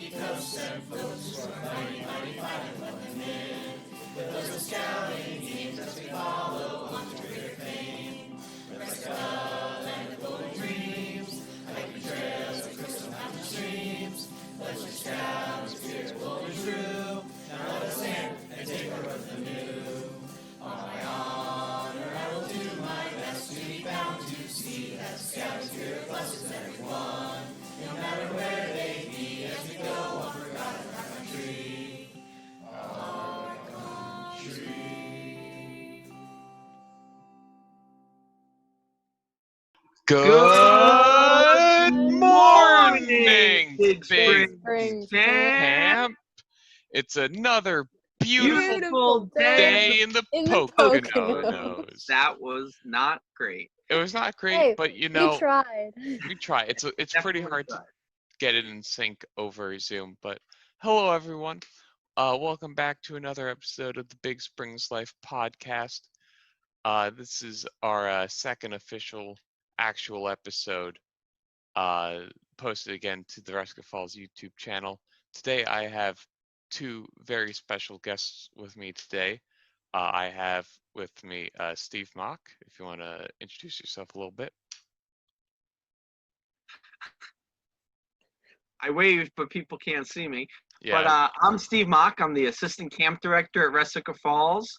rocky coasts and folks who are fighting, fighting, fighting, well and live. With those of scouting teams as we follow on to greater fame. Nebraska, land of golden dreams, hiking trails of crystal mountain streams. Legendary scouts, spirit bold and true. Now let us stand and take our oath anew. On my honor, I will do my best to be bound to see that scouting spirit blesses everyone. No matter where they be, as we go on forgotten our country. Our country. Good morning, Big Spring Spring Camp. It's another beautiful day in the Poconos. That was not great. It was not great, Hey, but we tried. we try. It's pretty Definitely hard to tried. get it in sync over Zoom. But hello, everyone. Welcome back to another episode of the Big Springs Life podcast. This is our second official actual episode posted again to the Circus Falls YouTube channel. Today I have two very special guests with me today. I have with me Steve Mach, if you want to introduce yourself a little bit. I waved, but people can't see me. Yeah. But I'm Steve Mach. I'm the assistant camp director at Circus Falls.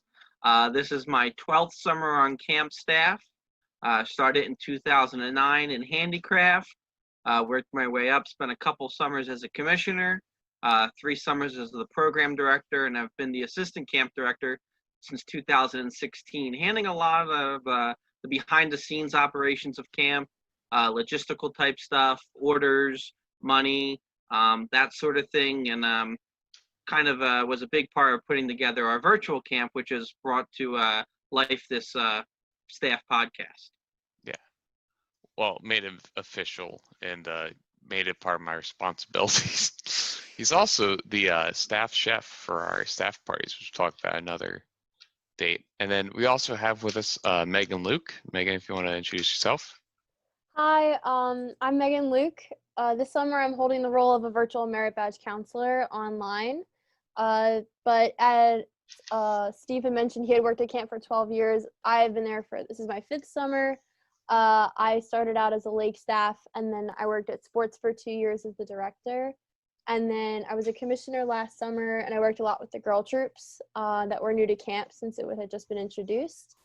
This is my 12th summer on camp staff. Started in 2009 in handicraft. Worked my way up, spent a couple summers as a commissioner, 3 summers as the program director, and I've been the assistant camp director since 2016, handling a lot of the behind-the-scenes operations of camp, logistical type stuff, orders, money, that sort of thing, and was a big part of putting together our virtual camp, which has brought to life this staff podcast. Yeah. Well, made it official and made it part of my responsibilities. He's also the staff chef for our staff parties, which we'll talk about another date. And then we also have with us Meghan Luke. Meghan, if you want to introduce yourself. Hi, I'm Meghan Luke. This summer I'm holding the role of a virtual merit badge counselor online. But as Steve had mentioned, he had worked at camp for 12 years. I've been there this is my 5th summer. I started out as a lake staff, and then I worked at sports for 2 years as the director. And then I was a commissioner last summer, and I worked a lot with the girl troops that were new to camp since it had just been introduced.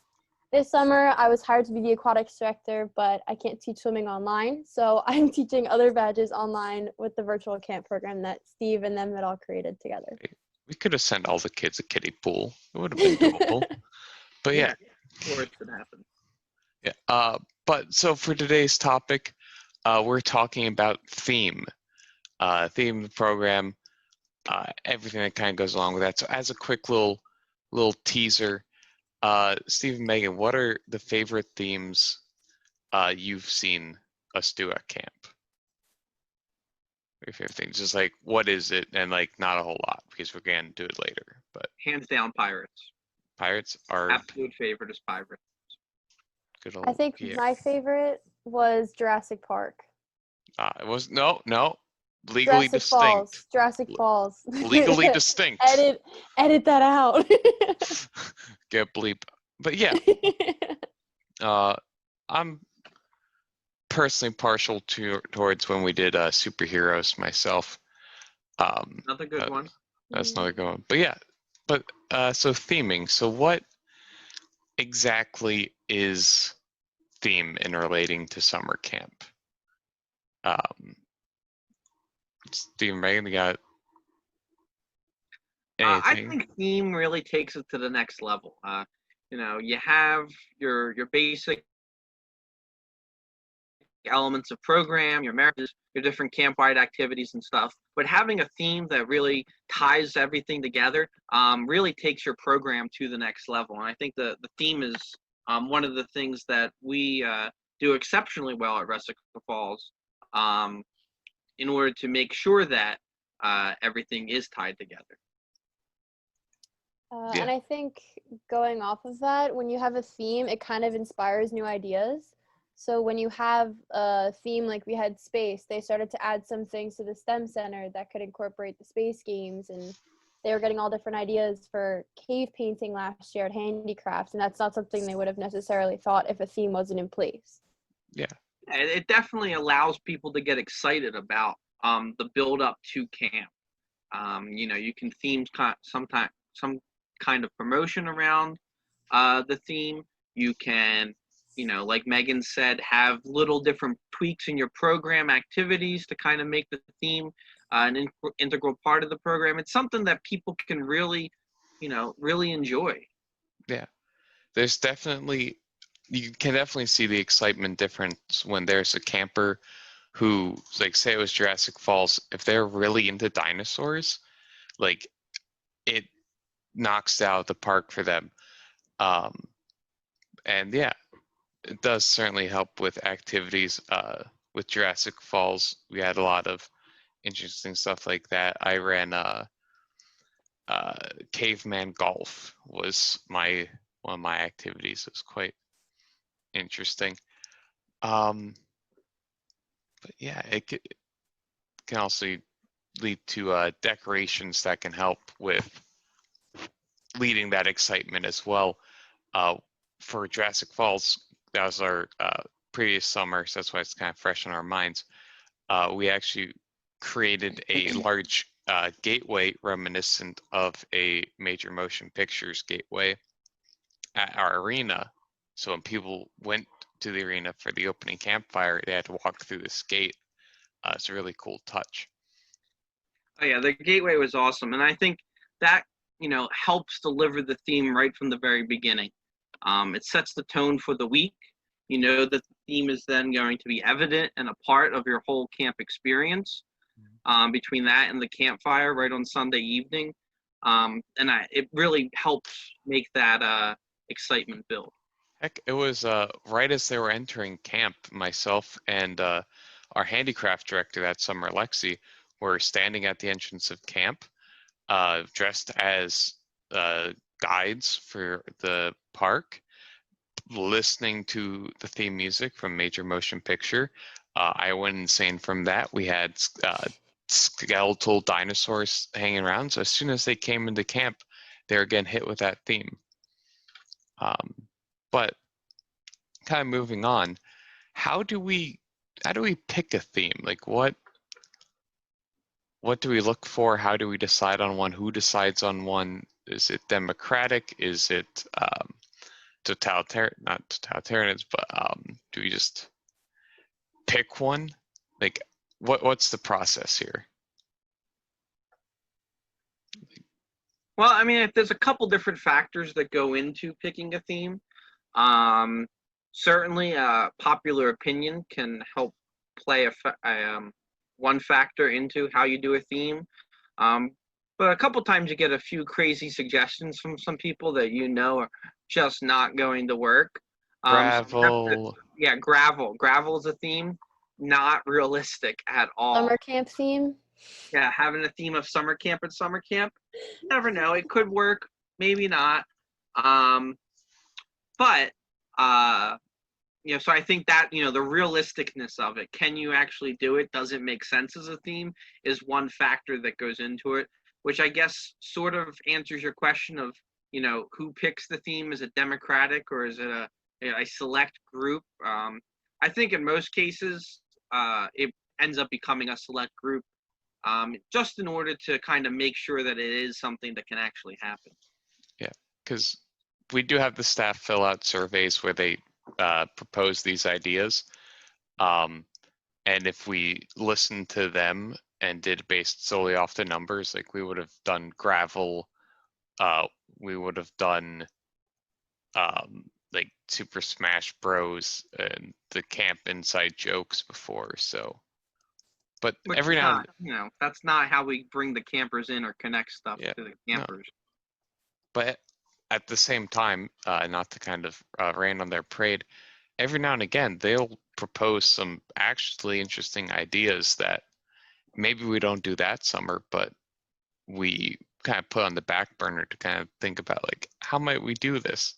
This summer, I was hired to be the aquatics director, but I can't teach swimming online, so I'm teaching other badges online with the virtual camp program that Steve and them had all created together. We could have sent all the kids a kiddie pool. It would have been doable. But yeah. Of course it happened. Yeah. But so for today's topic, we're talking about theme. Theme of the program, everything that kind of goes along with that. So as a quick little teaser, Steve and Meghan, what are the favorite themes you've seen us do at camp? Your favorite things, just like what is it, and like not a whole lot because we're gonna do it later. But Hands down, pirates. Pirates are Absolute favorite is pirates. good old. I think my favorite was Jurassic Park. It was no legally distinct. Jurassic Falls. Legally distinct. Edit that out. Get bleep. But yeah, I'm personally partial towards when we did superheroes myself. Another good one. That's another good one. But yeah, so theming. So what exactly is theme in relating to summer camp? Steve and Meghan, you got anything? I think theme really takes it to the next level. You have your basic elements of program, your marriages, your different camp-wide activities and stuff. But having a theme that really ties everything together really takes your program to the next level. And I think the theme is one of the things that we do exceptionally well at Circus Falls in order to make sure that everything is tied together. And I think going off of that, when you have a theme, it kind of inspires new ideas. So when you have a theme like we had space, they started to add some things to the STEM center that could incorporate the space games, and they were getting all different ideas for cave painting last year at handicrafts, and that's not something they would have necessarily thought if a theme wasn't in place. Yeah. It definitely allows people to get excited about the build up to camp. You can theme some kind of promotion around the theme. You can, like Megan said, have little different tweaks in your program activities to kind of make the theme an integral part of the program. It's something that people can really enjoy. Yeah. There's definitely, you can definitely see the excitement difference when there's a camper who, like, say it was Jurassic Falls, if they're really into dinosaurs, like, it knocks it out of the park for them. And yeah, it does certainly help with activities. With Jurassic Falls, we had a lot of interesting stuff like that. I ran caveman golf was one of my activities. It was quite interesting. But yeah, it can also lead to decorations that can help with leading that excitement as well. For Jurassic Falls, that was our previous summer, so that's why it's kind of fresh in our minds. We actually created a large gateway reminiscent of a major motion pictures gateway at our arena. So when people went to the arena for the opening campfire, they had to walk through this gate. It's a really cool touch. Oh yeah, the gateway was awesome, and I think that helps deliver the theme right from the very beginning. It sets the tone for the week. You know that the theme is then going to be evident and a part of your whole camp experience. Between that and the campfire right on Sunday evening, it really helps make that excitement build. Heck, it was right as they were entering camp, myself and our handicraft director that summer, Lexi, were standing at the entrance of camp, dressed as guides for the park, listening to the theme music from Major Motion Picture. I went insane from that. We had skeletal dinosaurs hanging around, so as soon as they came into camp, they were getting hit with that theme. But kind of moving on, how do we pick a theme? Like, what do we look for? How do we decide on one? Who decides on one? Is it democratic? Is it totalitarian? Not totalitarian, but do we just pick one? Like, what's the process here? Well, I mean, if there's a couple different factors that go into picking a theme. Certainly, popular opinion can help play one factor into how you do a theme. But a couple times you get a few crazy suggestions from some people that are just not going to work. Gravel. Yeah, gravel. Gravel is a theme, not realistic at all. Summer camp theme? Yeah, having a theme of summer camp at summer camp. You never know. It could work, maybe not. But so I think that, the realisticness of it, can you actually do it? Does it make sense as a theme? Is one factor that goes into it, which I guess sort of answers your question of, who picks the theme? Is it democratic or is it a select group? I think in most cases, it ends up becoming a select group, just in order to kind of make sure that it is something that can actually happen. Yeah, because we do have the staff fill out surveys where they propose these ideas. And if we listened to them and did based solely off the numbers, like we would have done gravel, we would have done like Super Smash Bros. And the camp inside jokes before. So, but Which every now and that's not how we bring the campers in or connect stuff to the campers. No. But at the same time, not to kind of rain on their parade, every now and again, they'll propose some actually interesting ideas that maybe we don't do that summer, but we kind of put on the back burner to kind of think about, like, how might we do this?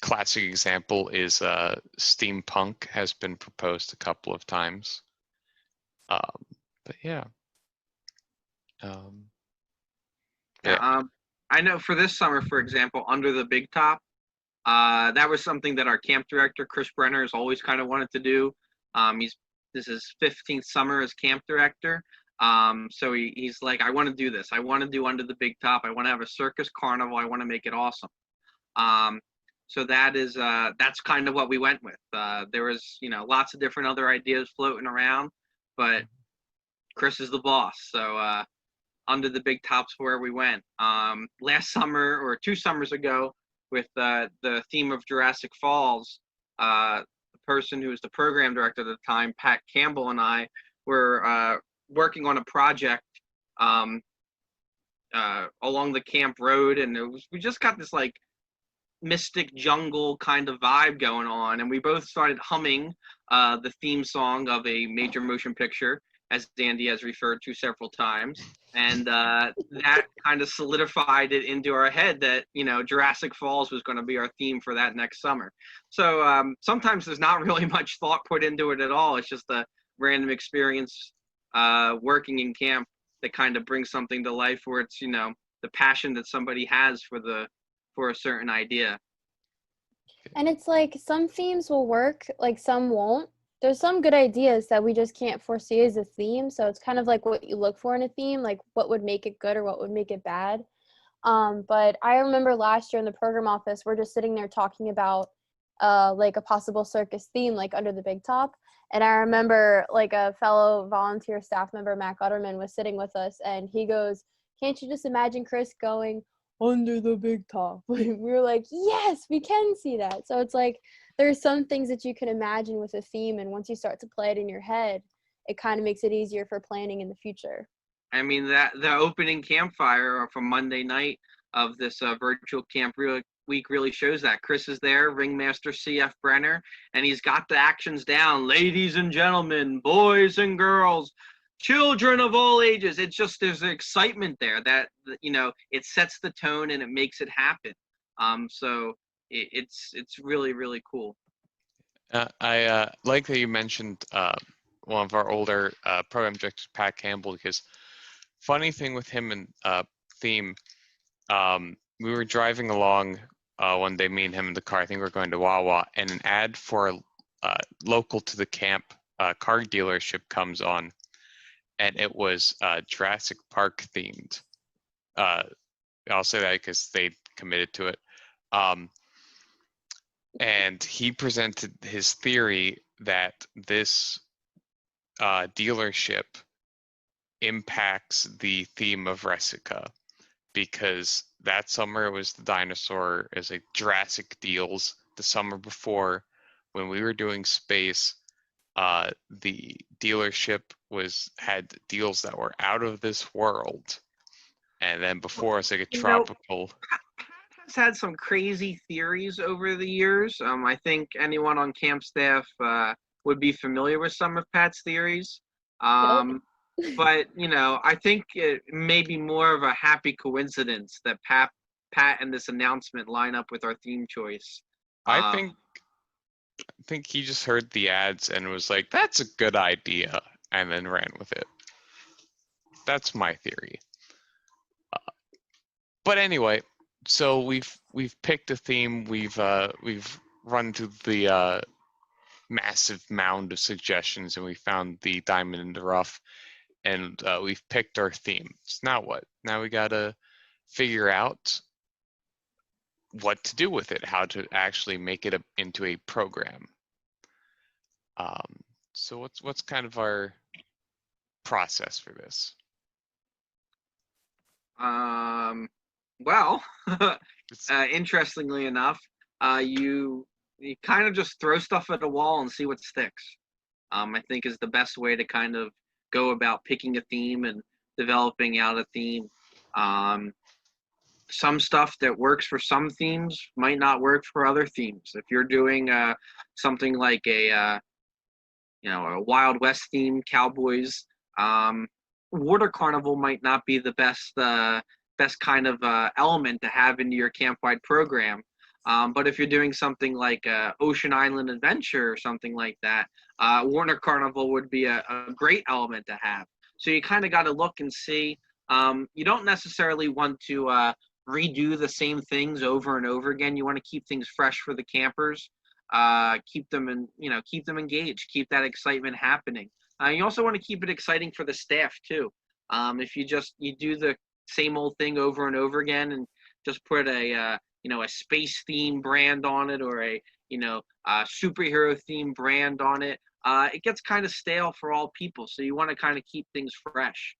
classic example is steampunk has been proposed a couple of times. But yeah. I know for this summer, for example, Under the Big Top, that was something that our camp director, Chris Brenner, has always kind of wanted to do. This is 15th summer as camp director. So he's like, I want to do this. I want to do Under the Big Top. I want to have a circus carnival. I want to make it awesome. So that's kind of what we went with. There was, lots of different other ideas floating around, but Chris is the boss. So Under the Big Top's where we went. Last summer or 2 summers ago, with the theme of Jurassic Falls, the person who was the program director at the time, Pat Campbell, and I were working on a project along the camp road, and we just got this like mystic jungle kind of vibe going on, and we both started humming the theme song of a major motion picture, as Andy has referred to several times. And that kind of solidified it into our head that, Jurassic Falls was going to be our theme for that next summer. So sometimes there's not really much thought put into it at all. It's just a random experience working in camp that kind of brings something to life, where it's, the passion that somebody has for a certain idea. And it's like some themes will work, like some won't. There's some good ideas that we just can't foresee as a theme. So it's kind of like what you look for in a theme, like what would make it good or what would make it bad. But I remember last year in the program office, we're just sitting there talking about like a possible circus theme, like Under the Big Top. And I remember like a fellow volunteer staff member, Matt Gutterman, was sitting with us, and he goes, "Can't you just imagine Chris going under the big top?" We were like, yes, we can see that. So it's like there's some things that you can imagine with a theme, and once you start to play it in your head, it kind of makes it easier for planning in the future. I mean, that the opening campfire from Monday night of this virtual camp week really shows that. Chris is there, ringmaster CF Brenner, and he's got the actions down. Ladies and gentlemen, boys and girls, children of all ages. It's just, there's an excitement there that, it sets the tone and it makes it happen. So it's really, really cool. I like that you mentioned one of our older program directors, Pat Campbell, because funny thing with him and theme, we were driving along one day, me and him in the car. I think we were going to Wawa, and an ad for local to the camp car dealership comes on, and it was Jurassic Park themed. I'll say that because they committed to it. And he presented his theory that this dealership impacts the theme of Resica, because that summer it was the dinosaur, as like Jurassic deals. The summer before, when we were doing space, the dealership had deals that were out of this world, and then before it's like a tropical. Pat has had some crazy theories over the years. I think anyone on camp staff would be familiar with some of Pat's theories. But I think it may be more of a happy coincidence that Pat and this announcement line up with our theme choice. I think he just heard the ads and was like, "That's a good idea," and then ran with it. That's my theory. But anyway, so we've picked a theme. We've run through the massive mound of suggestions, and we found the diamond in the rough, and we've picked our theme. So now what? Now we gotta figure out what to do with it, how to actually make it into a program. So what's kind of our process for this? Well, interestingly enough, you kind of just throw stuff at a wall and see what sticks. I think is the best way to kind of go about picking a theme and developing out a theme. Some stuff that works for some themes might not work for other themes. If you're doing something like a Wild West theme, cowboys, water carnival might not be the best kind of element to have into your camp-wide program. But if you're doing something like Ocean Island Adventure or something like that, Warner Carnival would be a great element to have. So you kind of got to look and see. You don't necessarily want to redo the same things over and over again. You want to keep things fresh for the campers, keep them keep them engaged, keep that excitement happening. You also want to keep it exciting for the staff too. If you do the same old thing over and over again and just put a space theme brand on it or a superhero theme brand on it, it gets kind of stale for all people. So you want to kind of keep things fresh.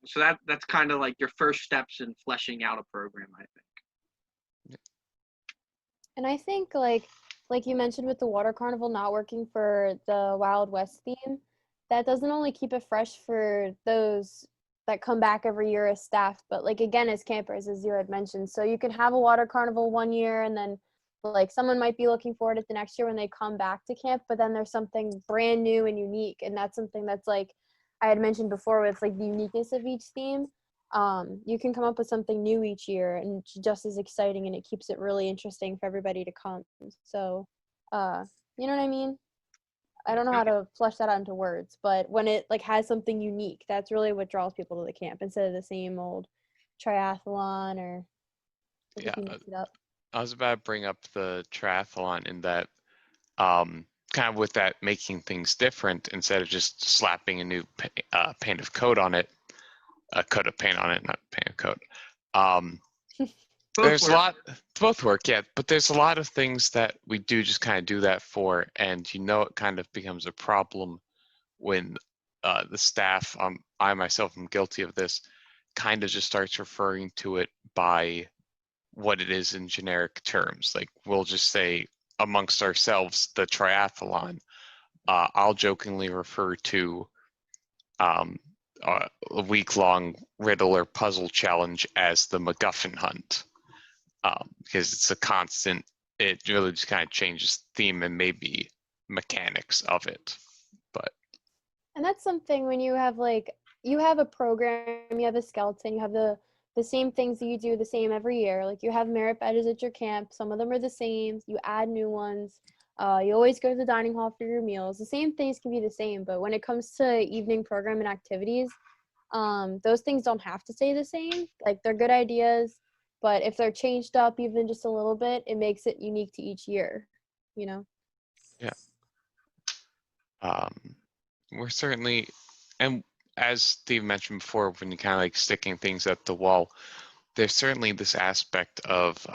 So that's kind of like your first steps in fleshing out a program, I think. And I think like you mentioned with the water carnival not working for the Wild West theme, that doesn't only keep it fresh for those that come back every year as staff, but like again as campers, as you had mentioned. So you can have a water carnival one year and then like someone might be looking forward to the next year when they come back to camp, but then there's something brand new and unique. And that's something that's like I had mentioned before with like the uniqueness of each theme. You can come up with something new each year and just as exciting, and it keeps it really interesting for everybody to come. So, you know what I mean? I don't know how to flesh that out into words, but when it like has something unique, that's really what draws people to the camp instead of the same old triathlon or Yeah, if you mix it up. I was about to bring up the triathlon in that kind of with that making things different instead of just slapping a new paint of coat on it, a coat of paint on it, not paint of coat. There's a lot, both work, yeah, but there's a lot of things that we do just kind of do that for, and it kind of becomes a problem when the staff, I myself am guilty of this, kind of just starts referring to it by what it is in generic terms. Like we'll just say amongst ourselves, the triathlon. I'll jokingly refer to a week-long riddle or puzzle challenge as the MacGuffin hunt. Because it's a constant, it really just kind of changes theme and maybe mechanics of it. And that's something when you have a program, you have a skeleton, you have the same things that you do the same every year. Like you have merit badges at your camp. Some of them are the same. You add new ones. You always go to the dining hall for your meals. The same things can be the same, but when it comes to evening program and activities, those things don't have to stay the same. Like they're good ideas, but if they're changed up even just a little bit, it makes it unique to each year, you know? Yeah. We're certainly, and as Steve mentioned before, when you kind of like sticking things at the wall, there's certainly this aspect of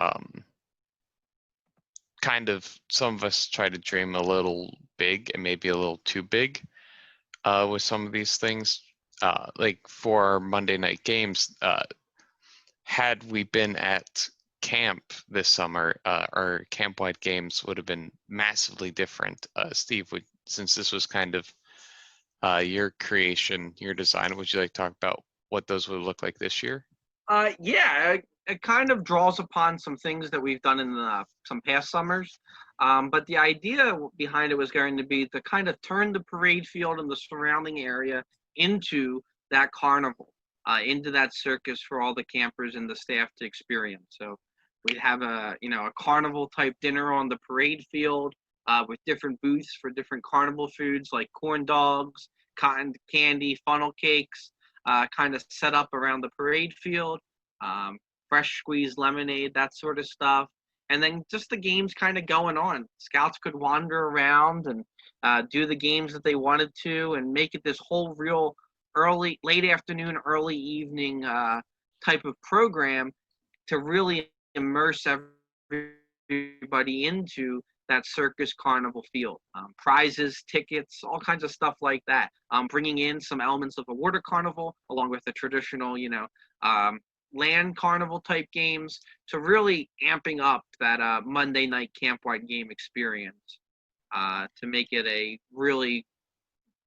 kind of some of us try to dream a little big and maybe a little too big with some of these things. Like for our Monday night games, had we been at camp this summer, our camp-wide games would have been massively different. Steve, since this was kind of your creation, your design, would you like to talk about what those would look like this year? Yeah, it kind of draws upon some things that we've done in some past summers. But the idea behind it was going to be to kind of turn the parade field and the surrounding area into that carnival, into that circus for all the campers and the staff to experience. So we'd have a carnival type dinner on the parade field with different booths for different carnival foods like corn dogs, cotton candy, funnel cakes, kind of set up around the parade field, fresh squeezed lemonade, that sort of stuff. And then just the games kind of going on. Scouts could wander around and do the games that they wanted to and make it this whole real late afternoon, early evening type of program to really immerse everybody into that circus carnival field. Prizes, tickets, all kinds of stuff like that. Bringing in some elements of a water carnival along with the traditional, land carnival type games, to really amping up that Monday night camp-wide game experience to make it a really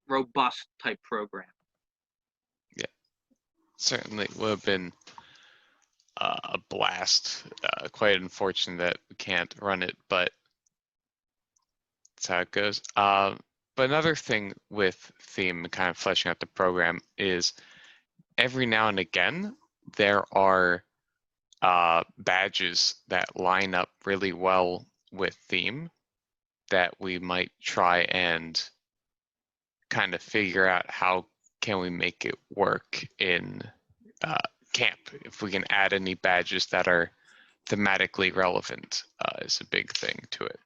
robust type program. Yeah, certainly would have been a blast. Quite unfortunate that we can't run it, but that's how it goes. But another thing with theme, kind of fleshing out the program, is every now and again there are badges that line up really well with theme that we might try and kind of figure out how can we make it work in camp. If we can add any badges that are thematically relevant is a big thing to it.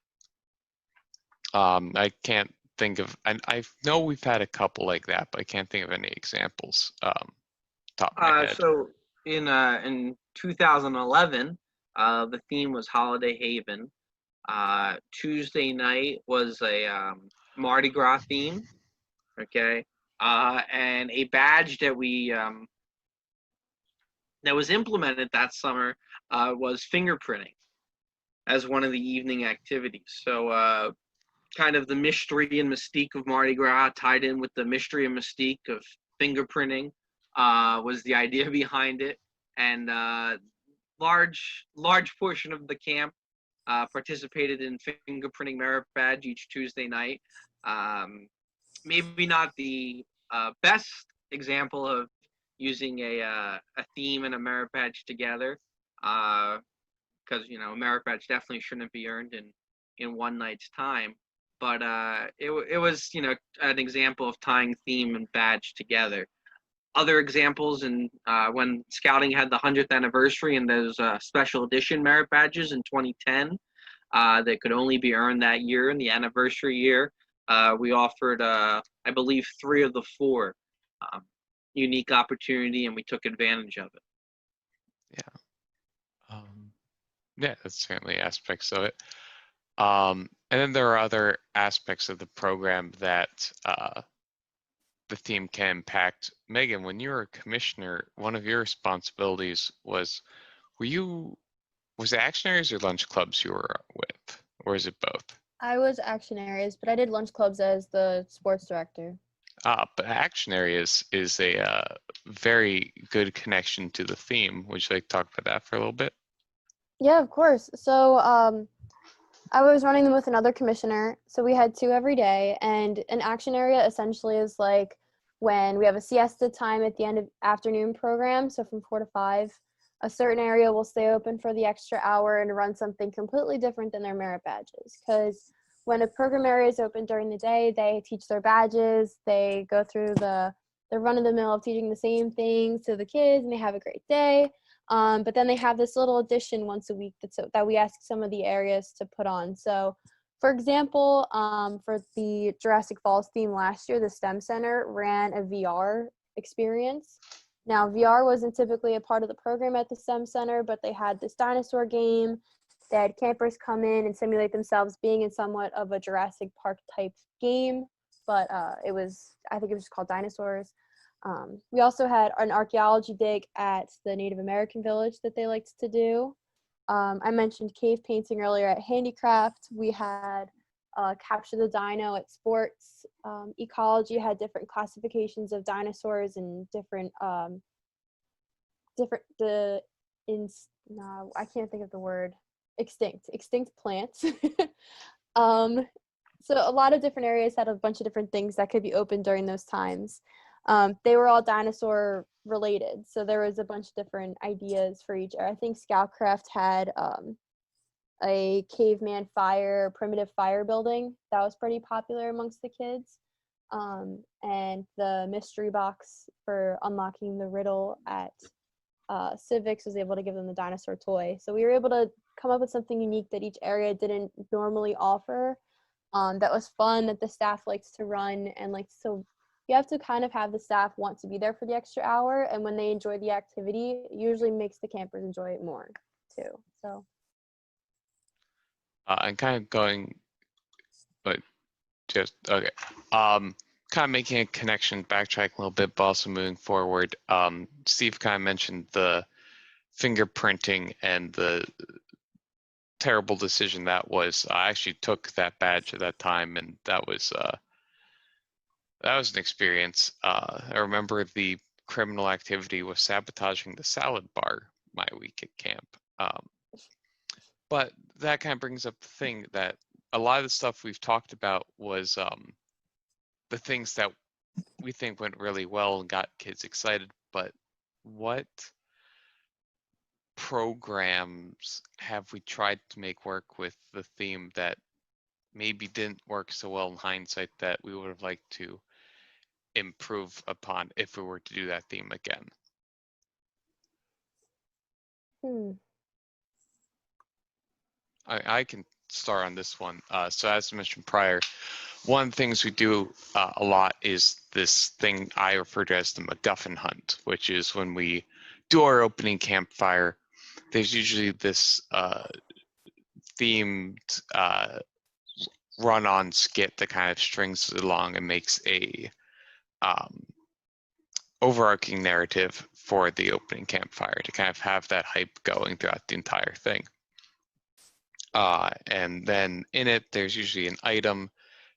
I can't think of, and I know we've had a couple like that, but I can't think of any examples top of my head. So in 2011, the theme was Holiday Haven. Tuesday night was a Mardi Gras theme. Okay, and a badge that we that was implemented that summer was fingerprinting as one of the evening activities. So kind of the mystery and mystique of Mardi Gras tied in with the mystery and mystique of fingerprinting was the idea behind it. And large portion of the camp participated in fingerprinting merit badge each Tuesday night. Maybe not the best example of using a theme and a merit badge together, because a merit badge definitely shouldn't be earned in one night's time. But it was an example of tying theme and badge together. Other examples, and when Scouting had the 100th anniversary and those special edition merit badges in 2010 that could only be earned that year in the anniversary year, we offered, I believe, 3 of the 4 unique opportunity, and we took advantage of it. Yeah, that's certainly aspects of it. And then there are other aspects of the program that the theme can impact. Megan, when you were a commissioner, one of your responsibilities was it Action Areas or Lunch Clubs you were with, or is it both? I was Action Areas, but I did Lunch Clubs as the sports director. But Action Areas is a very good connection to the theme. Would you like to talk about that for a little bit? Yeah, of course. So I was running them with another commissioner. So we had 2 every day. And an action area essentially is like when we have a siesta time at the end of afternoon program. So from 4 to 5, a certain area will stay open for the extra hour and run something completely different than their merit badges. Because when a program area is open during the day, they teach their badges. They go through the run-of-the-mill of teaching the same things to the kids, and they have a great day. But then they have this little addition once a week that we ask some of the areas to put on. So, for example, for the Jurassic Falls theme last year, the STEM Center ran a VR experience. Now, VR wasn't typically a part of the program at the STEM Center, but they had this dinosaur game. They had campers come in and simulate themselves being in somewhat of a Jurassic Park type game, but I think it was just called Dinosaurs. We also had an archaeology dig at the Native American village that they liked to do. I mentioned cave painting earlier at Handicraft. We had Capture the Dino at Sports. Ecology had different classifications of dinosaurs and I can't think of the word, extinct plants. So a lot of different areas had a bunch of different things that could be open during those times. They were all dinosaur related, so there was a bunch of different ideas for each. I think Scoutcraft had a caveman primitive fire building that was pretty popular amongst the kids, and the mystery box for unlocking the riddle at Civics was able to give them the dinosaur toy. So we were able to come up with something unique that each area didn't normally offer. That was fun, that the staff likes to run, and so you have to kind of have the staff want to be there for the extra hour, and when they enjoy the activity, it usually makes the campers enjoy it more too. So I'm kind of going, but just okay. Kind of making a connection, backtracking a little bit, but also moving forward. Steve kind of mentioned the fingerprinting and the terrible decision that was. I actually took that badge at that time, and that was an experience. I remember the criminal activity was sabotaging the salad bar my week at camp. But that kind of brings up the thing that a lot of the stuff we've talked about was the things that we think went really well and got kids excited. But what programs have we tried to make work with the theme that maybe didn't work so well in hindsight that we would have liked to improve upon if we were to do that theme again? I can start on this one. So as mentioned prior, one of the things we do a lot is this thing I refer to as the MacGuffin hunt, which is when we do our opening campfire, there's usually this themed run-on skit that kind of strings it along and makes a overarching narrative for the opening campfire to kind of have that hype going throughout the entire thing. And then in it, there's usually an item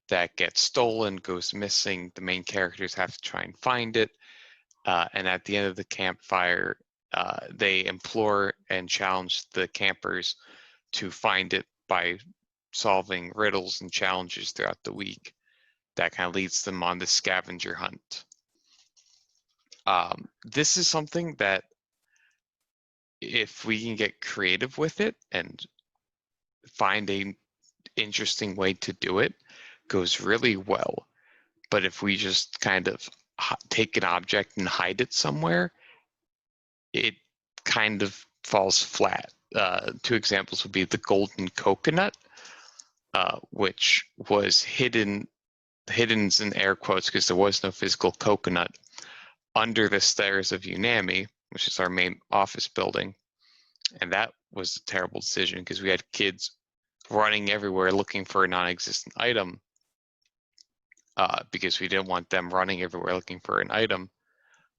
that gets stolen, goes missing. The main characters have to try and find it. And at the end of the campfire, they implore and challenge the campers to find it by solving riddles and challenges throughout the week. That kind of leads them on the scavenger hunt. This is something that if we can get creative with it and find an interesting way to do it, goes really well. But if we just kind of take an object and hide it somewhere, it kind of falls flat. Two examples would be the golden coconut, which was hidden's in air quotes because there was no physical coconut under the stairs of UNAMI, which is our main office building. And that was a terrible decision because we had kids running everywhere looking for a non-existent item because we didn't want them running everywhere looking for an item.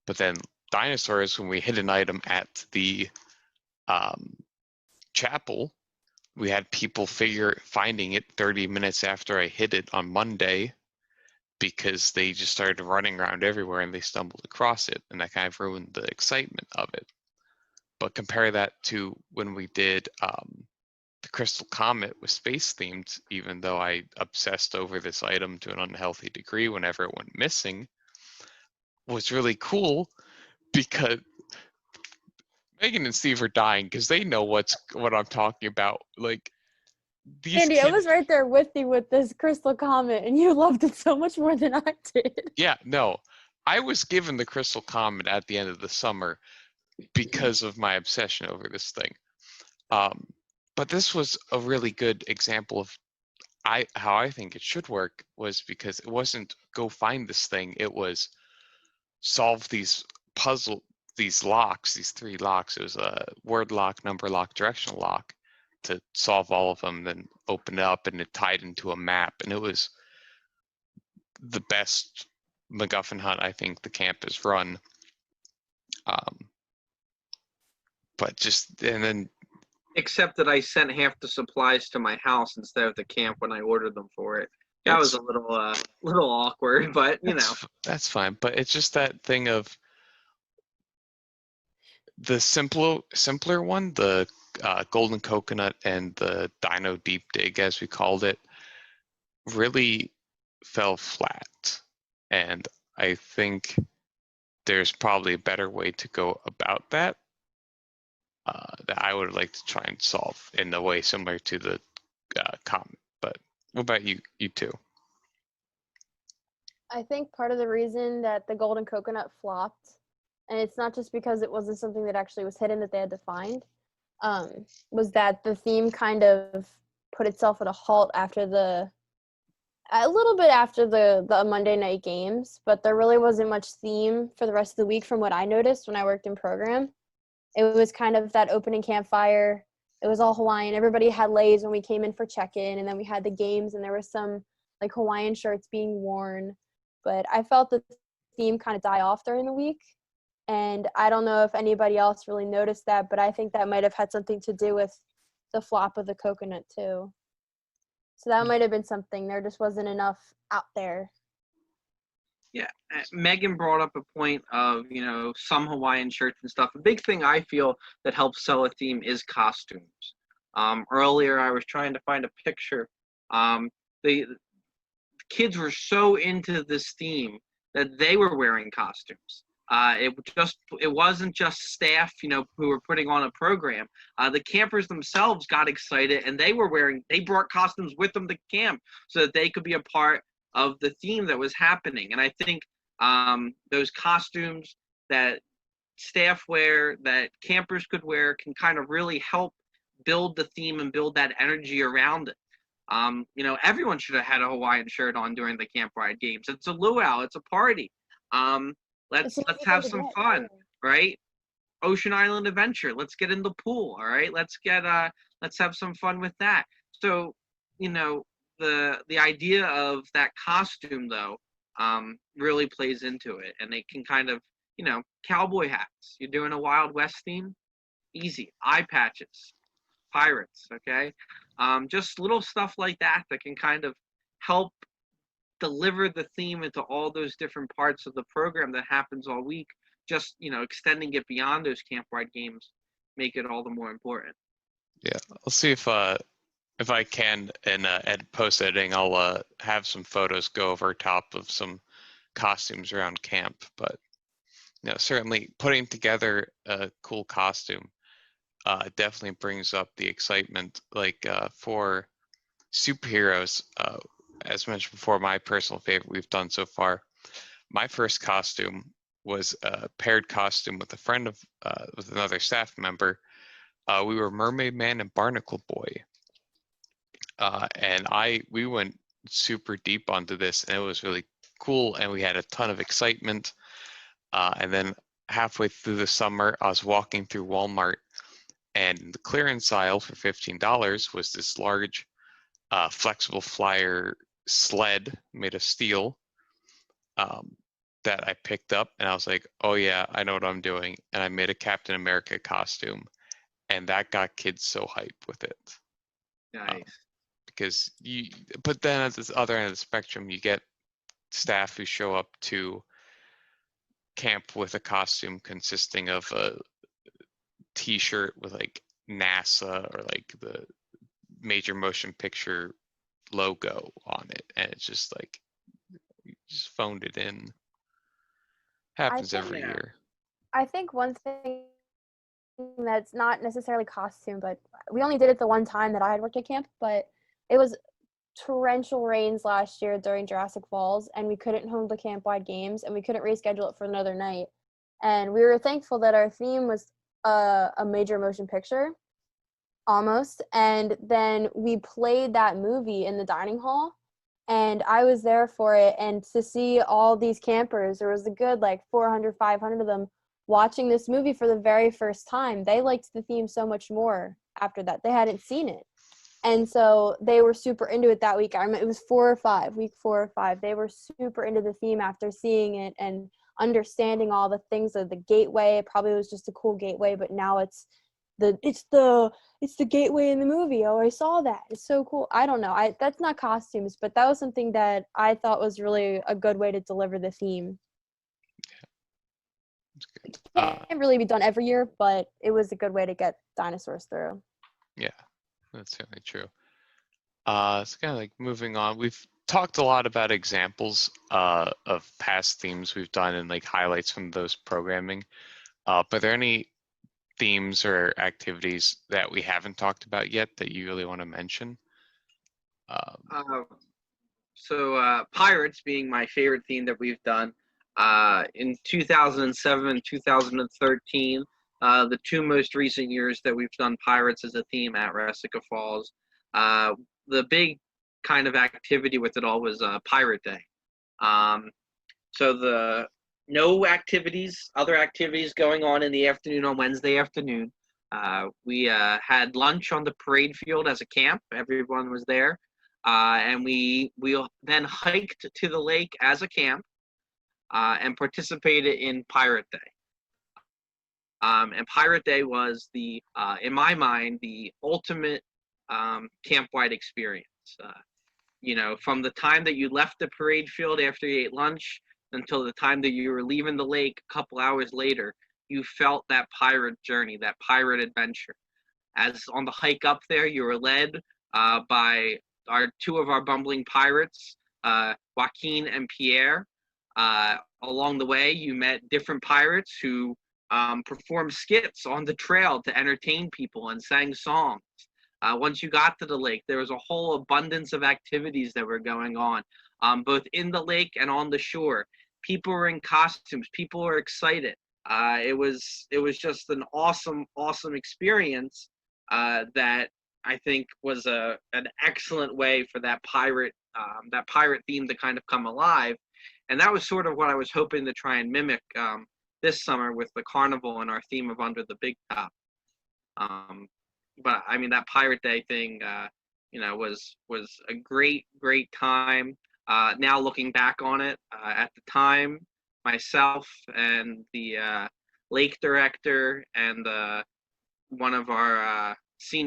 But then dinosaurs, when we hid an item at the chapel, we had people finding it 30 minutes after I hid it on Monday because they just started running around everywhere and they stumbled across it, and that kind of ruined the excitement of it. But compare that to when we did the Crystal Comet was space themed, even though I obsessed over this item to an unhealthy degree whenever it went missing, was really cool because Megan and Steve are dying because they know what I'm talking about. Like these Andy, kids, I was right there with you with this Crystal Comet, and you loved it so much more than I did. Yeah, no. I was given the Crystal Comet at the end of the summer because of my obsession over this thing. But this was a really good example of how I think it should work, was because it wasn't go find this thing. It was solve these locks, these 3 locks. It was a word lock, number lock, directional lock to solve all of them, then open it up and it tied into a map. And it was the best MacGuffin hunt I think the camp has run. But just, and then Except that I sent half the supplies to my house instead of the camp when I ordered them for it. That was a little awkward, but you know. That's fine. But it's just that thing of the simpler one, the golden coconut and the dino deep dig, as we called it, really fell flat. And I think there's probably a better way to go about that that I would like to try and solve in a way similar to the comet. But what about you two? I think part of the reason that the golden coconut flopped, and it's not just because it wasn't something that actually was hidden that they had to find, was that the theme kind of put itself at a halt after a little bit after the Monday night games, but there really wasn't much theme for the rest of the week from what I noticed when I worked in program. It was kind of that opening campfire. It was all Hawaiian. Everybody had leis when we came in for check-in, and then we had the games, and there was some like Hawaiian shirts being worn. But I felt the theme kind of die off during the week, and I don't know if anybody else really noticed that, but I think that might have had something to do with the flop of the coconut too. So that might have been something. There just wasn't enough out there. Yeah, Megan brought up a point of, some Hawaiian shirts and stuff. A big thing I feel that helps sell a theme is costumes. Earlier, I was trying to find a picture. The kids were so into this theme that they were wearing costumes. It wasn't just staff, who were putting on a program. The campers themselves got excited, and they brought costumes with them to camp so that they could be a part of the theme that was happening. And I think those costumes that staff wear, that campers could wear, can kind of really help build the theme and build that energy around it. Everyone should have had a Hawaiian shirt on during the Camp Ride Games. It's a luau. It's a party. Let's have some fun, right? Ocean Island Adventure. Let's get in the pool. All right. Let's have some fun with that. So, the idea of that costume though, really plays into it, and they can kind of, cowboy hats. You're doing a Wild West theme, easy. Eye patches, pirates. Okay. Just little stuff like that can kind of help deliver the theme into all those different parts of the program that happens all week. Just, extending it beyond those camp-wide games make it all the more important. Yeah, I'll see if I can in post editing, I'll have some photos go over top of some costumes around camp. But certainly putting together a cool costume definitely brings up the excitement. Like for superheroes, as mentioned before, my personal favorite we've done so far. My first costume was a paired costume with a friend of with another staff member. We were Mermaid Man and Barnacle Boy, and we went super deep onto this, and it was really cool, and we had a ton of excitement. And then halfway through the summer, I was walking through Walmart, and in the clearance aisle for $15 was this large flexible flyer sled made of steel that I picked up, and I was like, oh yeah, I know what I'm doing. And I made a Captain America costume, and that got kids so hyped with it. Nice. Because but then at this other end of the spectrum, you get staff who show up to camp with a costume consisting of a t-shirt with like NASA or like the major motion picture logo on it, and it's just like you just phoned it in. Happens every year. I think one thing that's not necessarily costume, but we only did it the one time that I had worked at camp, but it was torrential rains last year during Jurassic Falls, and we couldn't hold the camp-wide games, and we couldn't reschedule it for another night. And we were thankful that our theme was a major motion picture, almost. And then we played that movie in the dining hall, and I was there for it. And to see all these campers, there was a good 400, 500 of them watching this movie for the very first time. They liked the theme so much more after that. They hadn't seen it. And so they were super into it that week. I remember it was week 4 or 5. They were super into the theme after seeing it and understanding all the things of the gateway. It probably was just a cool gateway, but now it's the gateway in the movie. Oh, I saw that. It's so cool. I don't know. That's not costumes, but that was something that I thought was really a good way to deliver the theme. It can't really be done every year, but it was a good way to get dinosaurs through. Yeah, that's certainly true. It's kind of like moving on. We've talked a lot about examples of past themes we've done and like highlights from those programming. But are there any themes or activities that we haven't talked about yet that you really want to mention? So pirates being my favorite theme that we've done. In 2007 and 2013, the two most recent years that we've done pirates as a theme at Resica Falls. The big kind of activity with it all was Pirate Day. So no other activities going on in the afternoon on Wednesday afternoon. We had lunch on the parade field as a camp. Everyone was there. And we then hiked to the lake as a camp and participated in Pirate Day. And Pirate Day was in my mind, the ultimate camp-wide experience. From the time that you left the parade field after you ate lunch until the time that you were leaving the lake a couple hours later, you felt that pirate journey, that pirate adventure. As on the hike up there, you were led by two of our bumbling pirates, Joaquin and Pierre. Along the way, you met different pirates who performed skits on the trail to entertain people and sang songs. Once you got to the lake, there was a whole abundance of activities that were going on, both in the lake and on the shore. People were in costumes. People were excited. It was just an awesome experience that I think was an excellent way for that pirate theme to kind of come alive, and that was sort of what I was hoping to try and mimic this summer with the carnival and our theme of Under the Big Top. But I mean, that Pirate Day thing, was a great time. Now looking back on it, at the time, myself and the lake director and one of our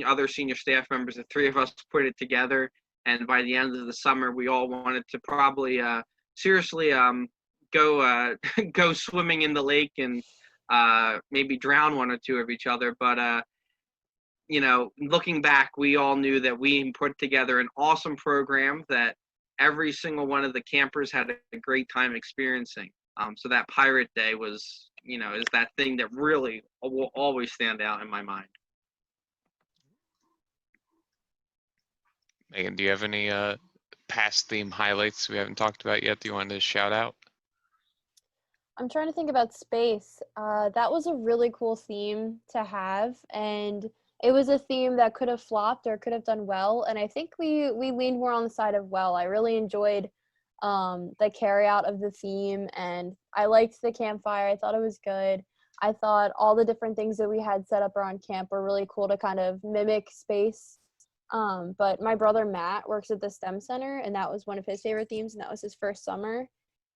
other senior staff members, the three of us put it together. And by the end of the summer, we all wanted to probably seriously go go swimming in the lake and maybe drown one or two of each other. But looking back, we all knew that we put together an awesome program that every single one of the campers had a great time experiencing. So that Pirate Day was, is that thing that really will always stand out in my mind. Megan, do you have any past theme highlights we haven't talked about yet that you wanted to shout out? I'm trying to think about space. That was a really cool theme to have, and it was a theme that could have flopped or could have done well, and I think we leaned more on the side of well. I really enjoyed the carry out of the theme, and I liked the campfire. I thought it was good. I thought all the different things that we had set up around camp were really cool to kind of mimic space. But my brother Matt works at the STEM Center, and that was one of his favorite themes, and that was his first summer.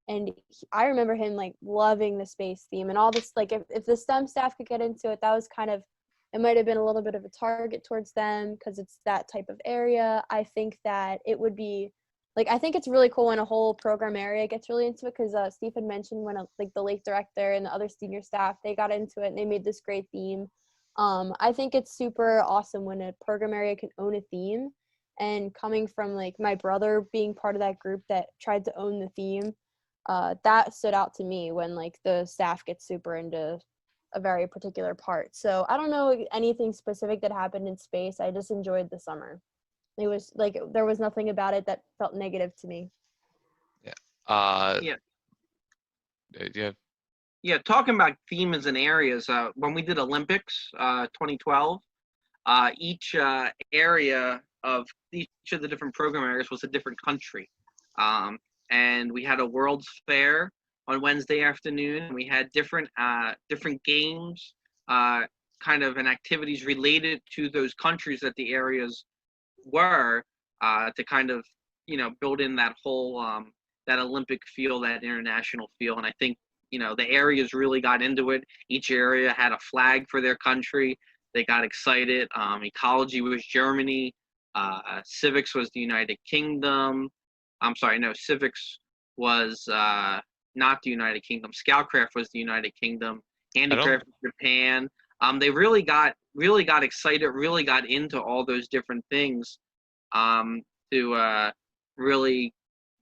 And I remember him like loving the space theme and all this. Like if the STEM staff could get into it, that was kind of, it might have been a little bit of a target towards them because it's that type of area. I think that it would be like, I think it's really cool when a whole program area gets really into it, because Steve had mentioned when like the lake director and the other senior staff, they got into it and they made this great theme. I think it's super awesome when a program area can own a theme, and coming from like my brother being part of that group that tried to own the theme, that stood out to me when like the staff gets super into a very particular part. So I don't know anything specific that happened in space. I just enjoyed the summer. It was like there was nothing about it that felt negative to me. Yeah. Yeah, talking about themes and areas, when we did Olympics 2012, each area of each of the different program areas was a different country. And we had a World's Fair on Wednesday afternoon. And we had different games, kind of, and activities related to those countries that the areas were, to kind of, build in that whole that Olympic feel, that international feel. And I think, the areas really got into it. Each area had a flag for their country. They got excited. Ecology was Germany. Civics was the United Kingdom. I'm sorry, no, civics was not the United Kingdom. Scoutcraft was the United Kingdom. Handicraft was Japan. They really got excited, really got into all those different things to really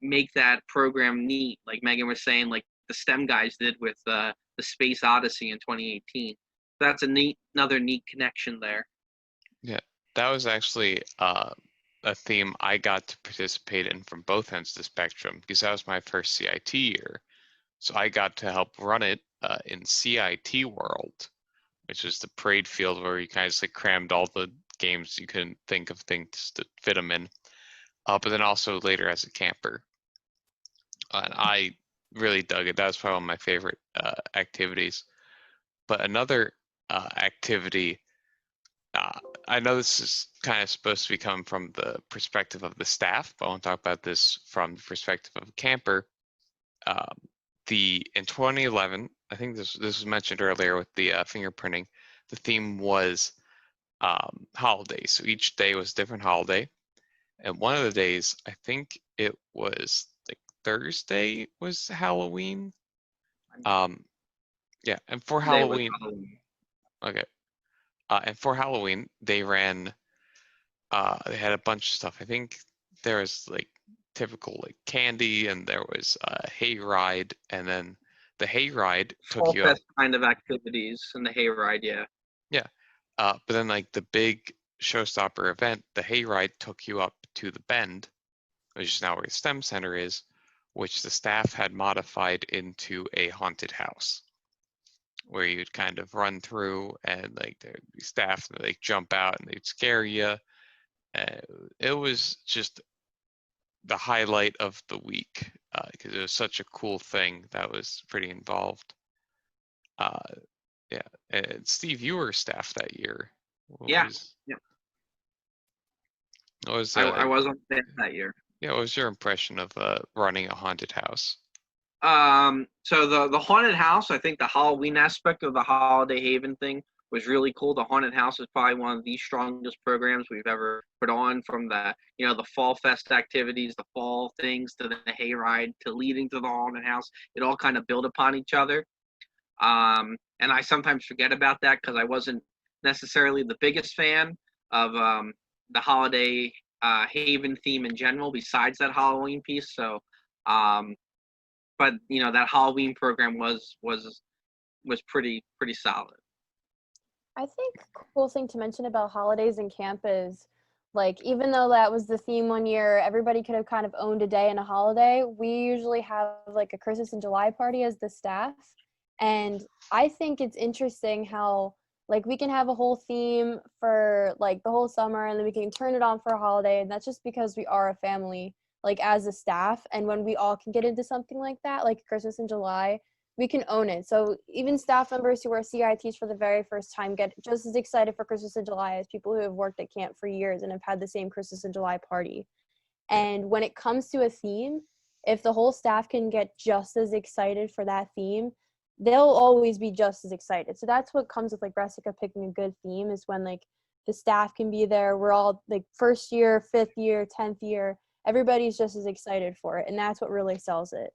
make that program neat. Like Megan was saying, like the STEM guys did with the Space Odyssey in 2018. That's another neat connection there. Yeah, that was actually a theme I got to participate in from both ends of the spectrum, because that was my first CIT year. So I got to help run it in CIT World, which was the parade field where you kind of just like crammed all the games you couldn't think of things to fit them in. But then also later as a camper. And I really dug it. That was probably one of my favorite activities. But another activity, I know this is kind of supposed to be coming from the perspective of the staff, but I want to talk about this from the perspective of a camper. In 2011, I think this was mentioned earlier with the fingerprinting, the theme was holidays. So each day was a different holiday. And one of the days, I think it was like Thursday was Halloween. Yeah, and for Halloween, okay. And for Halloween, they ran, they had a bunch of stuff. I think there was like typical like candy, and there was a hayride, and then the hayride took Fall you up. fest kind of activities and the hayride, yeah. Yeah. But then like the big showstopper event, the hayride took you up to the Bend, which is now where the STEM Center is, which the staff had modified into a haunted house, where you'd kind of run through and like there'd be staff and like jump out and they'd scare you. It was just the highlight of the week because it was such a cool thing that was pretty involved. Yeah, and Steve, you were staff that year. Yeah. What was I was on staff that year. yeah, what was your impression of running a haunted house? So the haunted house, I think the Halloween aspect of the Holiday Haven thing was really cool. The haunted house is probably one of the strongest programs we've ever put on, from the the fall fest activities, the fall things, to the hayride, to leading to the haunted house. It all kind of built upon each other. And I sometimes forget about that because I wasn't necessarily the biggest fan of the Holiday Haven theme in general, besides that Halloween piece. So, but that Halloween program was pretty solid. I think cool thing to mention about holidays in camp is, like, even though that was the theme one year, everybody could have kind of owned a day and a holiday. We usually have like a Christmas in July party as the staff. And I think it's interesting how, like, we can have a whole theme for like the whole summer, and then we can turn it on for a holiday. And that's just because we are a family, like, as a staff. And when we all can get into something like that, like Christmas in July, we can own it. So even staff members who are CITs for the very first time get just as excited for Christmas in July as people who have worked at camp for years and have had the same Christmas in July party. And when it comes to a theme, if the whole staff can get just as excited for that theme, they'll always be just as excited. So that's what comes with like Resica picking a good theme, is when like the staff can be there. We're all like first year, fifth year, 10th year. Everybody's just as excited for it. And that's what really sells it.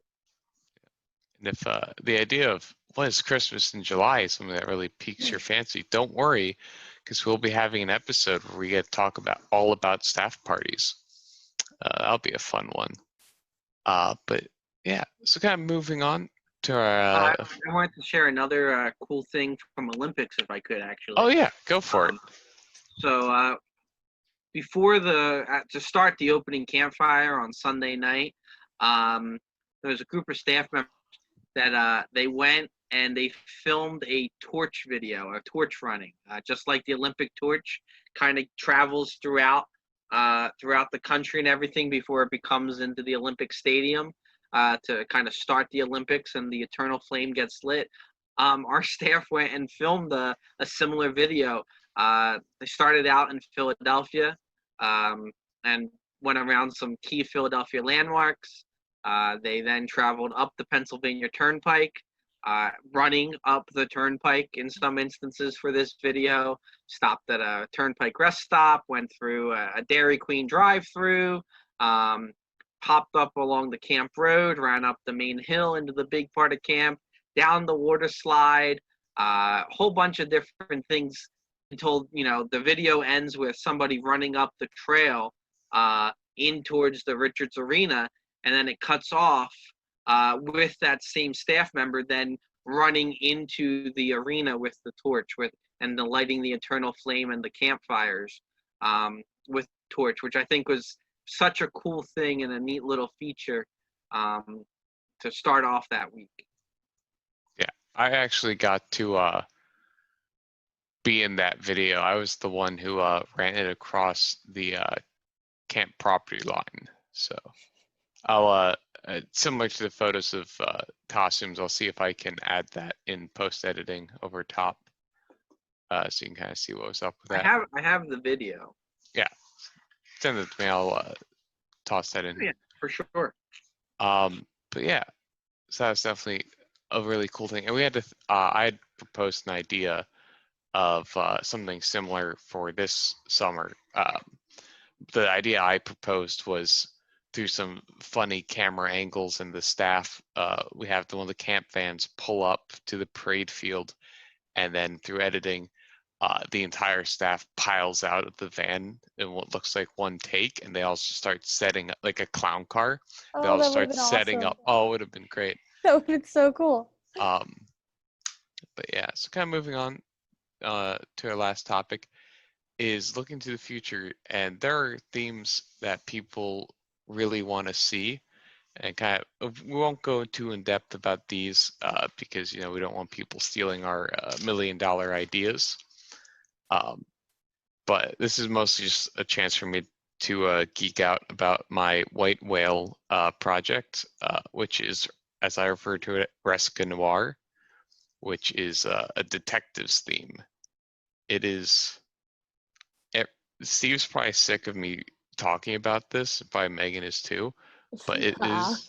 And if the idea of what is Christmas in July is something that really piques your fancy, don't worry, because we'll be having an episode where we get to talk all about staff parties. That'll be a fun one. But yeah, so kind of moving on to our. I wanted to share another cool thing from Olympics, if I could, actually. Oh yeah, go for it. So before to start the opening campfire on Sunday night, there was a group of staff members that they went and they filmed a torch video, a torch running, just like the Olympic torch kind of travels throughout the country and everything before it becomes into the Olympic Stadium to kind of start the Olympics and the eternal flame gets lit. Our staff went and filmed a similar video. They started out in Philadelphia and went around some key Philadelphia landmarks. They then traveled up the Pennsylvania Turnpike, running up the Turnpike in some instances for this video, stopped at a Turnpike rest stop, went through a Dairy Queen drive-through, popped up along the camp road, ran up the main hill into the big part of camp, down the water slide, a whole bunch of different things until, the video ends with somebody running up the trail in towards the Richards Arena. And then it cuts off with that same staff member then running into the arena with the torch and the lighting the eternal flame and the campfires with torch, which I think was such a cool thing and a neat little feature to start off that week. Yeah, I actually got to be in that video. I was the one who ran it across the camp property line. So I'll similar to the photos of costumes, I'll see if I can add that in post editing over top, so you can kind of see what was up with that. I have the video. Yeah, send it to me. I'll toss that in. Yeah, for sure. But yeah, so that was definitely a really cool thing. And we had to. I had proposed an idea of something similar for this summer. The idea I proposed was, through some funny camera angles and the staff, we have one of the camp vans pull up to the parade field, and then through editing, the entire staff piles out of the van in what looks like one take, and they all just start setting up like a clown car. They Oh, all that would have start been setting awesome. up. Oh, it would have been great. That would have been so cool. But yeah, so kind of moving on to our last topic is looking to the future, and there are themes that people really want to see, and kind of we won't go too in depth about these because we don't want people stealing our $1 million ideas. But this is mostly just a chance for me to geek out about my white whale project, which is, as I refer to it, Rescue Noir, which is a detective's theme. It is. Steve's probably sick of me talking about this. Probably Megan is too. But it is.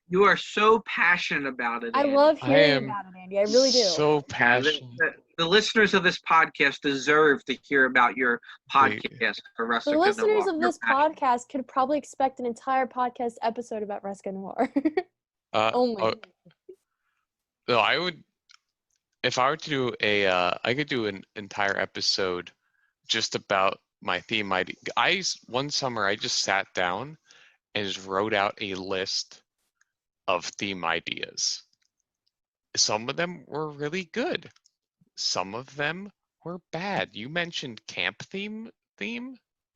You are so passionate about it, I Andy. love I hearing am about it, Andy. I really do. So Yeah, passionate. the listeners of this podcast deserve to hear about your podcast for The Rustica listeners Noir. of this podcast could probably expect an entire podcast episode about Rescue Noir. Only. No, I would. If I were to do I could do an entire episode just about my theme idea. One summer I just sat down and just wrote out a list of theme ideas. Some of them were really good. Some of them were bad. You mentioned camp theme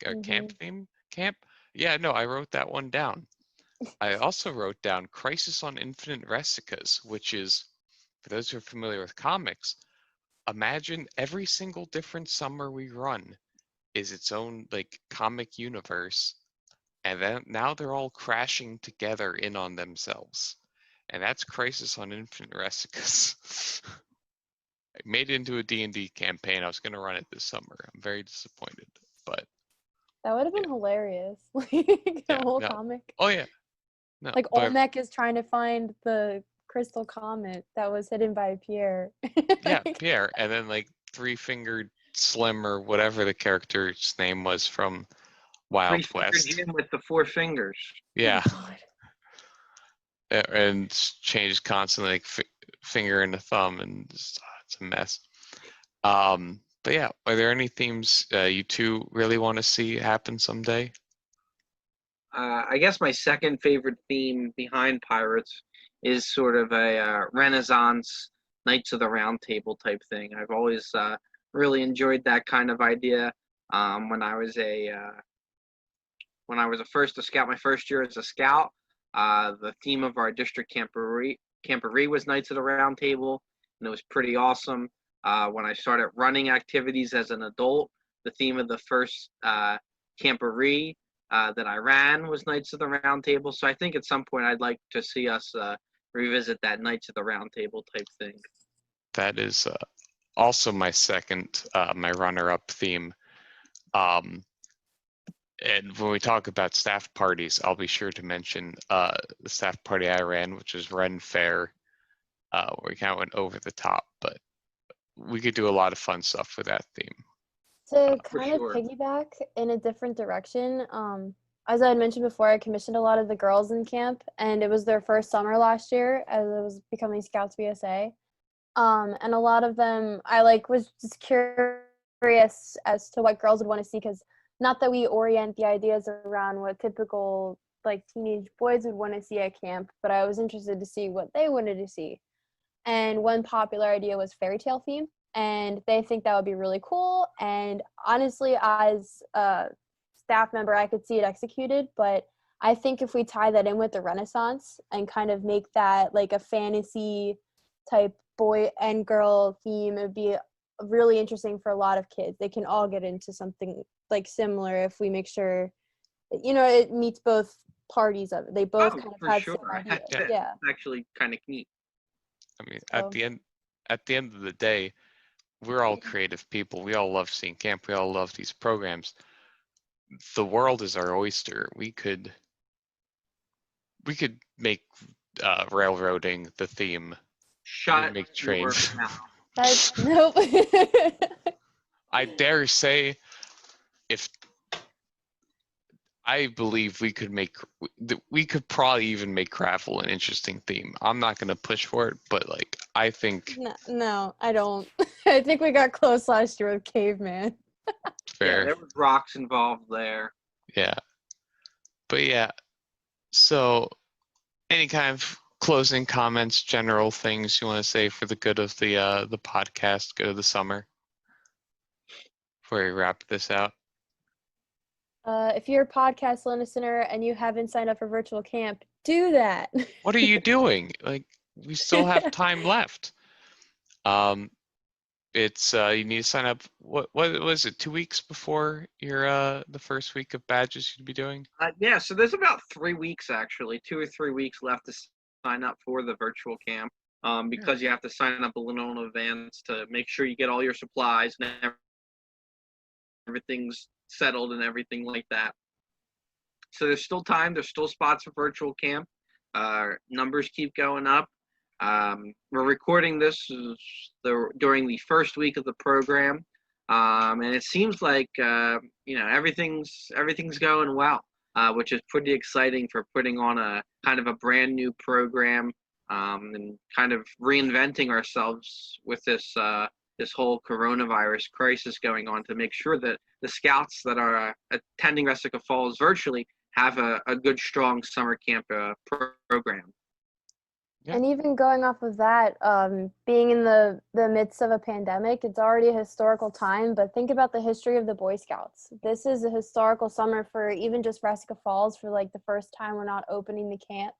or camp theme camp. Yeah, no, I wrote that one down. I also wrote down Crisis on Infinite Resicas, which is, for those who are familiar with comics, imagine every single different summer we run is its own like comic universe, and then now they're all crashing together in on themselves, and that's Crisis on Infinite Resicas. I made it into a D&D campaign. I was going to run it this summer. I'm very disappointed, but That would have been hilarious. Like a whole comic. Oh yeah. No, like but Olmec is trying to find the crystal comet that was hidden by Pierre. yeah, Pierre, and then like Three-Fingered Slim or whatever the character's name was from Wild West. Jim with the 4 fingers. Yeah. Oh, God. And changes constantly, like finger and a thumb, and it's a mess. But yeah, are there any themes you two really want to see happen someday? I guess my second favorite theme behind Pirates is sort of a Renaissance Knights of the Round Table type thing. I've always really enjoyed that kind of idea. When I was a scout, my first year as a scout, the theme of our district camporee was Knights of the Round Table, and it was pretty awesome. When I started running activities as an adult, the theme of the first camporee that I ran was Knights of the Round Table. So I think at some point I'd like to see us revisit that Knights of the Round Table type thing. That is also my second, my runner-up theme. And when we talk about staff parties, I'll be sure to mention the staff party I ran, which was Ren Fair, where we kind of went over the top, but we could do a lot of fun stuff with that theme. To kind of piggyback in a different direction, as I had mentioned before, I commissioned a lot of the girls in camp, and it was their first summer last year as I was becoming Scouts BSA. And a lot of them, I was just curious as to what girls would want to see, because not that we orient the ideas around what typical teenage boys would want to see at camp, but I was interested to see what they wanted to see. And one popular idea was fairy tale theme, and they think that would be really cool. And honestly, as a staff member, I could see it executed, but I think if we tie that in with the Renaissance and kind of make that like a fantasy type boy and girl theme, it would be really interesting for a lot of kids. They can all get into something similar if we make sure it meets both parties of it. They both kind of had some ideas. Yeah, it's actually kind of neat. I mean, at the end of the day, we're all creative people. We all love seeing camp. We all love these programs. The world is our oyster. We could make railroading the theme. Shut make trains. That's nope. I dare say, if I believe we could probably even make Raffle an interesting theme. I'm not gonna push for it, but like I think No, I don't. I think we got close last year with Caveman. Yeah, fair. there was rocks involved there. Yeah. But yeah, so any kind of closing comments, general things you want to say for the good of the podcast, good of the summer before we wrap this out? If you're a podcast listener and you haven't signed up for virtual camp, do that. What are you doing? Like we still have time left. It's you need to sign up. What was it? 2 weeks before your the first week of badges you'd be doing? Yeah, so there's about 3 weeks actually, 2 or 3 weeks left to sign up for the virtual camp. Because you have to sign up a little in advance to make sure you get all your supplies and everything's settled and everything like that. So there's still time. There's still spots for virtual camp. Numbers keep going up. We're recording this during the first week of the program, and it seems like everything's going well, which is pretty exciting for putting on a kind of a brand new program, and kind of reinventing ourselves with this whole coronavirus crisis going on to make sure that the scouts that are attending Resica Falls virtually have a good, strong summer camp program. Yeah. And even going off of that, being in the midst of a pandemic, it's already a historical time, but think about the history of the Boy Scouts. This is a historical summer for even just Resica Falls. For like the first time, we're not opening the camp,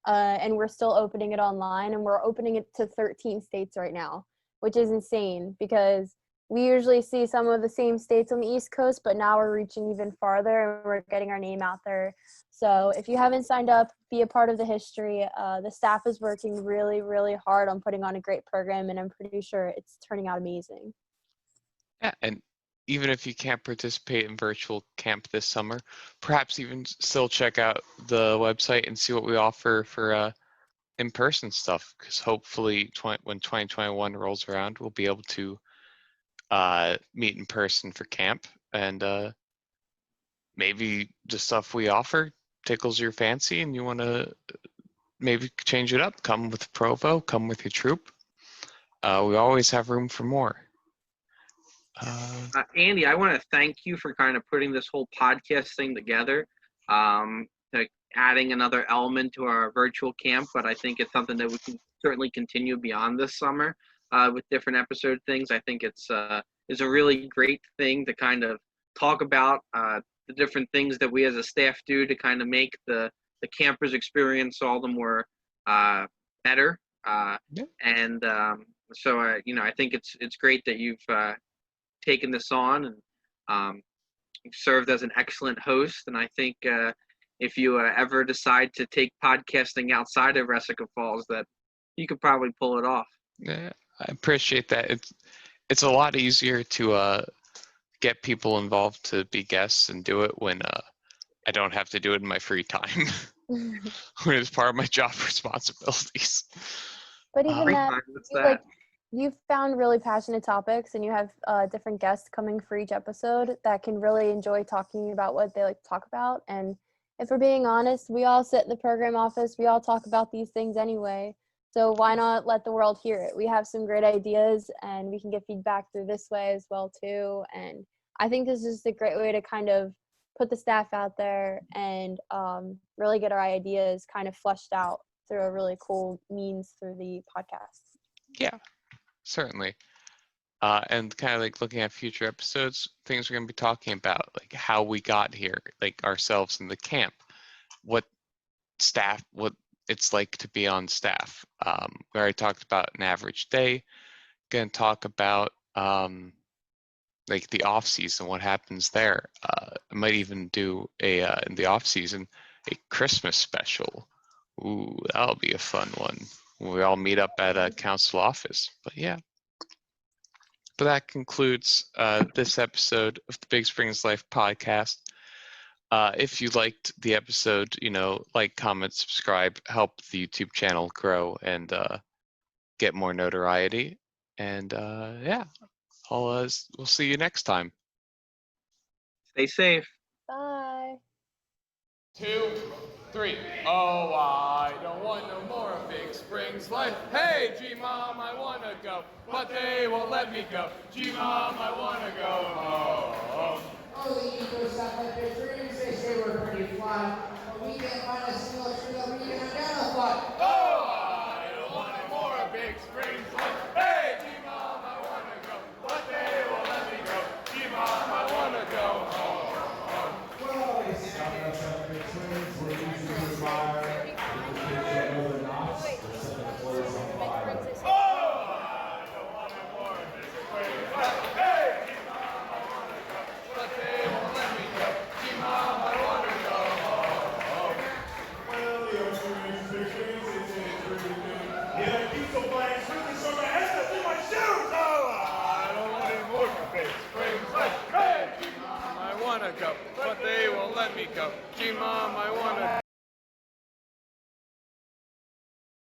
and we're still opening it online, and we're opening it to 13 states right now, which is insane because we usually see some of the same states on the East Coast, but now we're reaching even farther and we're getting our name out there. So if you haven't signed up, be a part of the history. The staff is working really, really hard on putting on a great program, and I'm pretty sure it's turning out amazing. Yeah, and even if you can't participate in virtual camp this summer, perhaps even still check out the website and see what we offer for in-person stuff. Because hopefully, when 2021 rolls around, we'll be able to meet in person for camp, and maybe the stuff we offer tickles your fancy and you want to maybe change it up. Come with Provo, come with your troop. We always have room for more. Andy, I want to thank you for kind of putting this whole podcast thing together, to adding another element to our virtual camp, but I think it's something that we can certainly continue beyond this summer, with different episode things. I think it's a really great thing to kind of talk about the different things that we as a staff do to kind of make the campers experience all the more better. And so I think it's great that you've taken this on, and served as an excellent host. And I think if you ever decide to take podcasting outside of Resica Falls, that you could probably pull it off. Yeah, I appreciate that. It's a lot easier to get people involved to be guests and do it when I don't have to do it in my free time, when it's part of my job responsibilities. But even that, you've found really passionate topics, and you have different guests coming for each episode that can really enjoy talking about what they like to talk about. And if we're being honest, we all sit in the program office, we all talk about these things anyway. So why not let the world hear it? We have some great ideas, and we can get feedback through this way as well too. And I think this is a great way to kind of put the staff out there and really get our ideas kind of fleshed out through a really cool means through the podcast. Yeah, certainly. And kind of like looking at future episodes, things we're going to be talking about, like how we got here, like ourselves in the camp, what it's like to be on staff. We already talked about an average day. Going to talk about like the off season, what happens there. I might even do in the off season a Christmas special. Ooh, that'll be a fun one. We all meet up at a council office. But yeah. But that concludes this episode of the Big Springs Life podcast. If you liked the episode, like, comment, subscribe, help the YouTube channel grow and get more notoriety. And yeah, we'll see you next time. stay safe. Bye. 2, 3. Oh, I don't want no more of Big Springs life. Hey, G-Mom, I wanna go, but they won't let me go. G-Mom, I wanna go home. Oh, the eco stuff like Big Springs, they say we're pretty flat, but we can't find a single tree that we can identify. Oh, I don't want no more of Big Springs life. Hey, G-Mom, I wanna go, but they won't let me go. G-Mom, I wanna go home. Well, it's not enough big swings. We're easy to admire. The kids that know the knots, they're setting the floors on fire. Oh, I don't want no more of Big Springs life. Hey, G-Mom, I wanna go, but they won't let me go. G-Mom, I wanna go home. Well, the ocean is big swings. It's intriguing. Yeah, keep the flag swinging so my head stuck in my shoes. Oh, I don't want any more of Big Springs life. Hey, G-Mom, I wanna go, but they won't let me go. G-Mom, I wanna